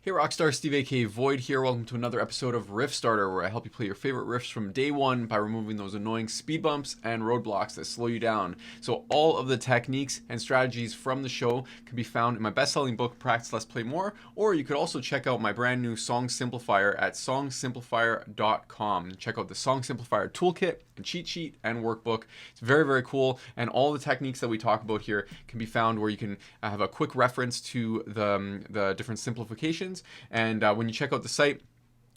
Hey Rockstar, Steve aka Void here. Welcome to another episode of Riffstarter, where I help you play your favorite riffs from day one by removing those annoying speed bumps and roadblocks that slow you down. So all of the techniques and strategies from the show can be found in my best-selling book, Practice Less, Play More, or you could also check out my brand new Song Simplifier at songsimplifier.com. Check out the Song Simplifier toolkit and cheat sheet and workbook. It's very, very cool, and all the techniques that we talk about here can be found where you can have a quick reference to the different simplifications. And when you check out the site,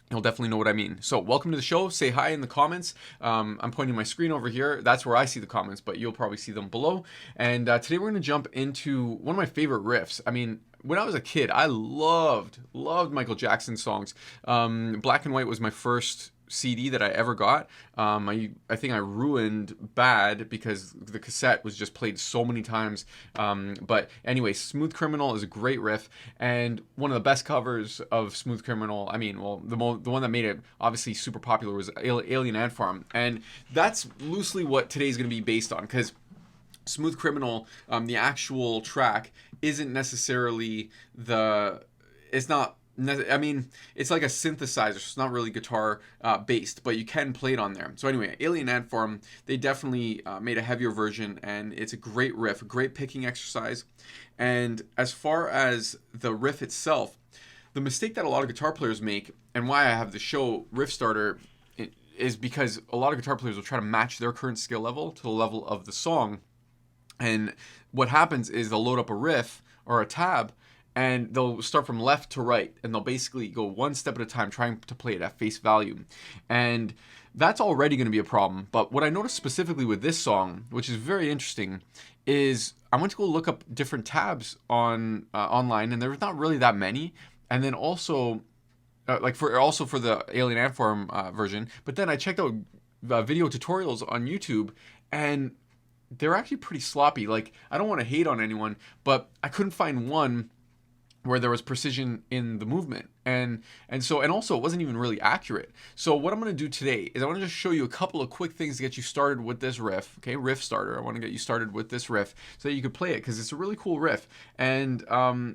you'll definitely know what I mean. So welcome to the show. Say hi in the comments. I'm pointing my screen over here. That's where I see the comments, but you'll probably see them below. And today we're going to jump into one of my favorite riffs. I mean, when I was a kid, I loved Michael Jackson songs. Black and White was my first CD that I ever got. I think I ruined Bad because the cassette was just played so many times. But anyway, Smooth Criminal is a great riff, and one of the best covers of Smooth Criminal, I mean, well, the one that made it obviously super popular was Alien Ant Farm, and that's loosely what today's going to be based on, because Smooth Criminal, the actual track, isn't necessarily I mean, it's like a synthesizer, so it's not really guitar based, but you can play it on there. So anyway, Alien Ant Farm, they definitely made a heavier version, and it's a great riff, a great picking exercise. And as far as the riff itself, the mistake that a lot of guitar players make, and why I have the show Riffstarter, is because a lot of guitar players will try to match their current skill level to the level of the song. And what happens is they'll load up a riff or a tab, and they'll start from left to right, and they'll basically go one step at a time trying to play it at face value. And that's already going to be a problem. But what I noticed specifically with this song, which is very interesting, is I went to go look up different tabs on online, and there's not really that many. And then also, for the Alien Ant Farm version, but then I checked out video tutorials on YouTube, and they're actually pretty sloppy. Like, I don't want to hate on anyone, but I couldn't find one where there was precision in the movement, and also it wasn't even really accurate. So what I'm going to do today is I want to just show you a couple of quick things to get you started with this riff. Okay, Riffstarter. I want to get you started with this riff so that you could play it, because it's a really cool riff. And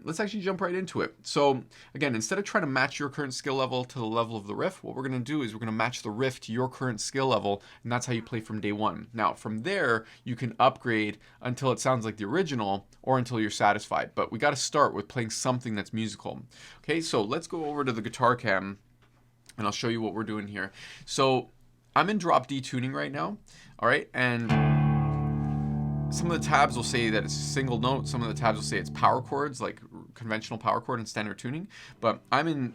let's actually jump right into it. So again, instead of trying to match your current skill level to the level of the riff, what we're going to do is we're going to match the riff to your current skill level, and that's how you play from day one. Now from there, you can upgrade until it sounds like the original, or until you're satisfied. But we got to start with playing something that's musical. Okay, so let's go over to the guitar cam, and I'll show you what we're doing here. So I'm in drop D tuning right now, all right, and some of the tabs will say that it's a single note, some of the tabs will say it's power chords, like conventional power chord and standard tuning, but I'm in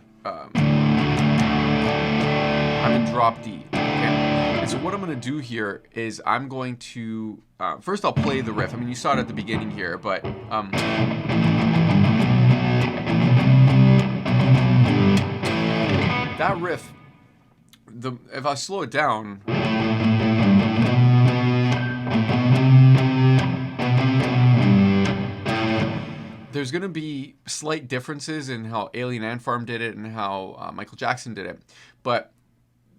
drop D, okay? And so what I'm going to do here is I'm going to first I'll play the riff. I mean, you saw it at the beginning here, but that riff, if I slow it down, there's going to be slight differences in how Alien Ant Farm did it and how Michael Jackson did it. But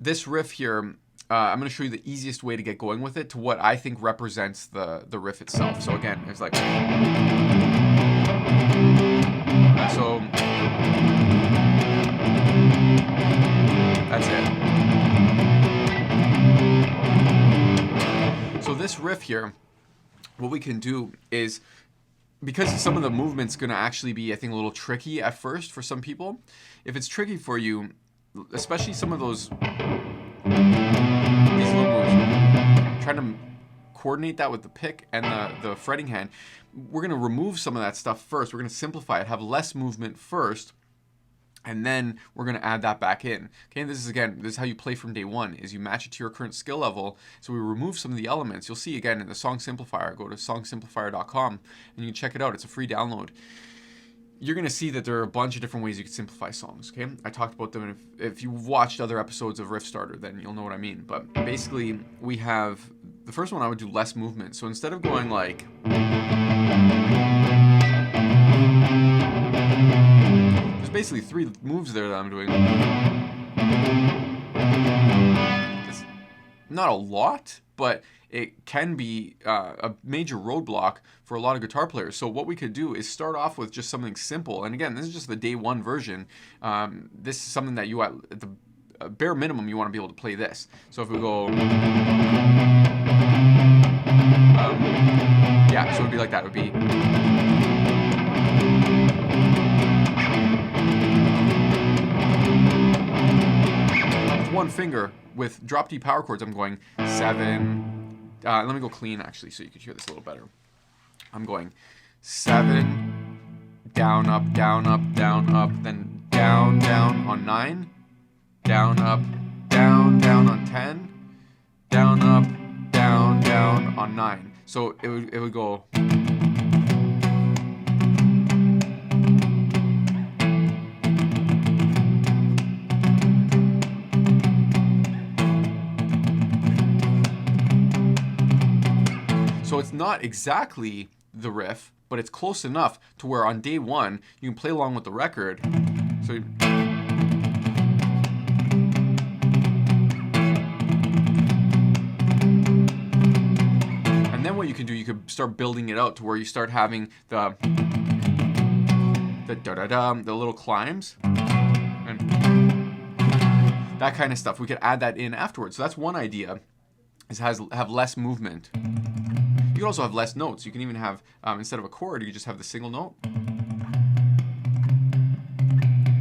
this riff here, I'm going to show you the easiest way to get going with it to what I think represents the riff itself. So again, it's like, so that's it. So this riff here, what we can do is, because some of the movement's going to actually be, I think, a little tricky at first for some people. If it's tricky for you, especially some of these little moves, trying to coordinate that with the pick and the fretting hand, we're going to remove some of that stuff first. We're going to simplify it, have less movement first, and then we're going to add that back in. Okay, and this is how you play from day one, is you match it to your current skill level. So we remove some of the elements. You'll see again in the Song Simplifier. Go to songsimplifier.com and you can check it out. It's a free download. You're going to see that there are a bunch of different ways you can simplify songs. Okay, I talked about them, and if you've watched other episodes of Riffstarter, then you'll know what I mean. But basically, we have the first one. I would do less movement. So instead of going like, basically 3 moves there that I'm doing. It's not a lot, but it can be a major roadblock for a lot of guitar players. So what we could do is start off with just something simple. And again, this is just the day one version. This is something that you, at the bare minimum, you want to be able to play this. So if we go, yeah, so it would be like that. It would be, with one finger, with drop D power chords, I'm going 7. Let me go clean, actually, so you could hear this a little better. I'm going 7, down, up, down, up, down, up, then down, down on 9, down, up, down, down on 10, down, up, down, down on 9. So it would go. So it's not exactly the riff, but it's close enough to where on day one you can play along with the record. So and then what you can do, you could start building it out to where you start having the da-da-da, the little climbs and that kind of stuff. We could add that in afterwards. So that's one idea, is have less movement. You can also have less notes. You can even have, instead of a chord, you just have the single note.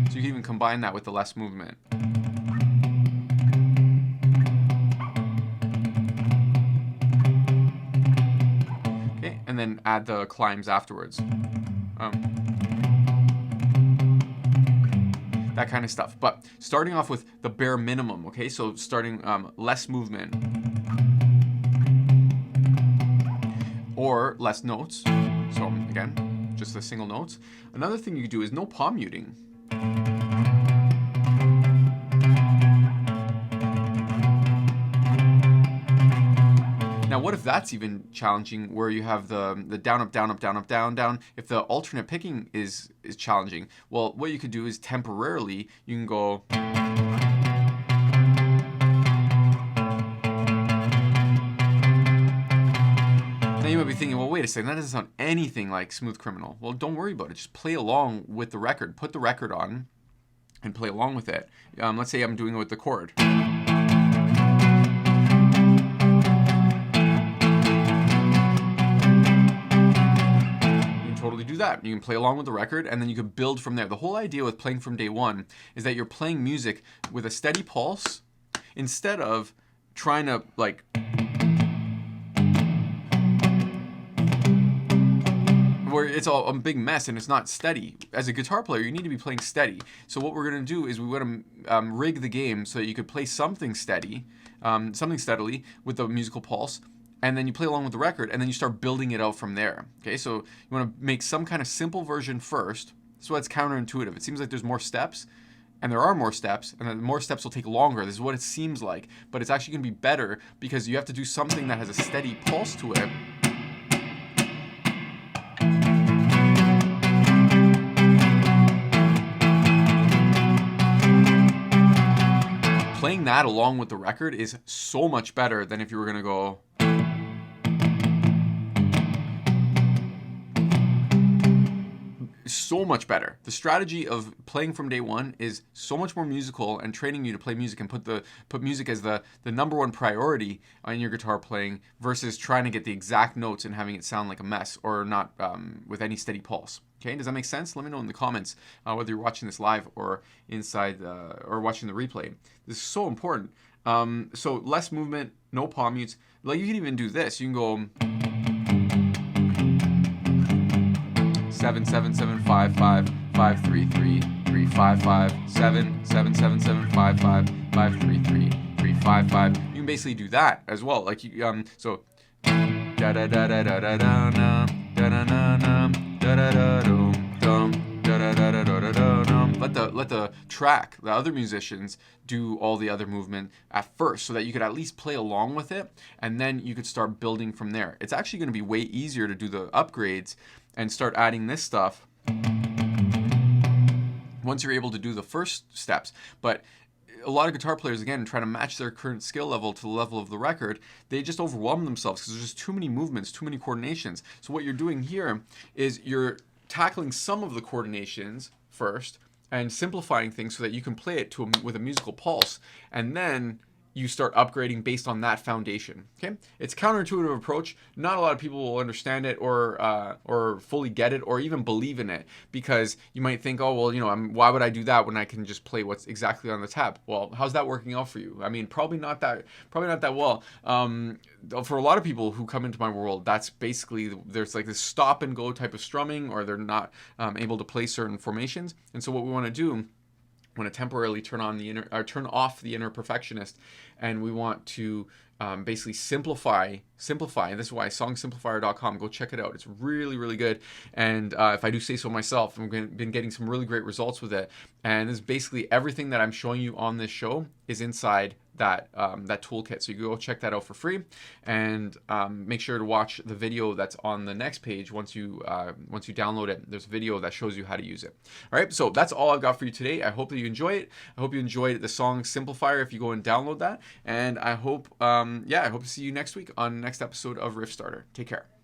So you can even combine that with the less movement. Okay, and then add the climbs afterwards. That kind of stuff. But starting off with the bare minimum, okay? So starting less movement. Or less notes. So again, just the single notes. Another thing you could do is no palm muting. Now, what if that's even challenging, where you have the down, up, down, up, down, up, down, down? If the alternate picking is challenging, well, what you could do is temporarily, you can go. Then you might be thinking, well, wait a second, that doesn't sound anything like Smooth Criminal. Well, don't worry about it. Just play along with the record. Put the record on and play along with it. Let's say I'm doing it with the chord. You can totally do that. You can play along with the record, and then you can build from there. The whole idea with playing from day one is that you're playing music with a steady pulse instead of trying to, like, where it's all a big mess and it's not steady. As a guitar player, you need to be playing steady. So what we're going to do is we want to rig the game so that you could play something steady, something steadily with the musical pulse, and then you play along with the record, and then you start building it out from there. Okay, so you want to make some kind of simple version first. So that's counterintuitive. It seems like there's more steps, and there are more steps, and then more steps will take longer. This is what it seems like, but it's actually going to be better because you have to do something that has a steady pulse to it. Playing that along with the record is so much better than if you were going to go. So much better. The strategy of playing from day one is so much more musical and training you to play music and put music as the number one priority on your guitar playing versus trying to get the exact notes and having it sound like a mess or not with any steady pulse. Okay, does that make sense? Let me know in the comments whether you're watching this live or inside or watching the replay. This is so important. So less movement, no palm mutes. Like you can even do this. You can go 7 7 7 5 5 5 3 3 3 5 5 7 7 7 7 5 5 5 3 3 3 5 5. You can basically do that as well. Like you so da da da da da da da da da da da. Let the track, the other musicians, do all the other movement at first so that you could at least play along with it, and then you could start building from there. It's actually going to be way easier to do the upgrades and start adding this stuff once you're able to do the first steps. But a lot of guitar players, again, trying to match their current skill level to the level of the record, they just overwhelm themselves because there's just too many movements, too many coordinations. So what you're doing here is you're tackling some of the coordinations first and simplifying things so that you can play it with a musical pulse, and then you start upgrading based on that foundation. Okay, it's counterintuitive approach. Not a lot of people will understand it or fully get it or even believe in it, because you might think, oh well, why would I do that when I can just play what's exactly on the tab? Well, how's that working out for you? I mean, probably not that well. For a lot of people who come into my world, that's basically, there's like this stop and go type of strumming, or they're not able to play certain formations. And so what we want to do, want to temporarily turn off the inner perfectionist, and we want to basically simplify. And this is why songsimplifier.com, go check it out. It's really, really good. And if I do say so myself, I've been getting some really great results with it. And this is basically everything that I'm showing you on this show is inside that toolkit. So you go check that out for free, and make sure to watch the video that's on the next page. Once you download it, there's a video that shows you how to use it. All right, so that's all I've got for you today. I hope that you enjoy it. I hope you enjoyed the song Simplifier if you go and download that. And I hope I hope to see you next week on the next episode of Riffstarter. Take care.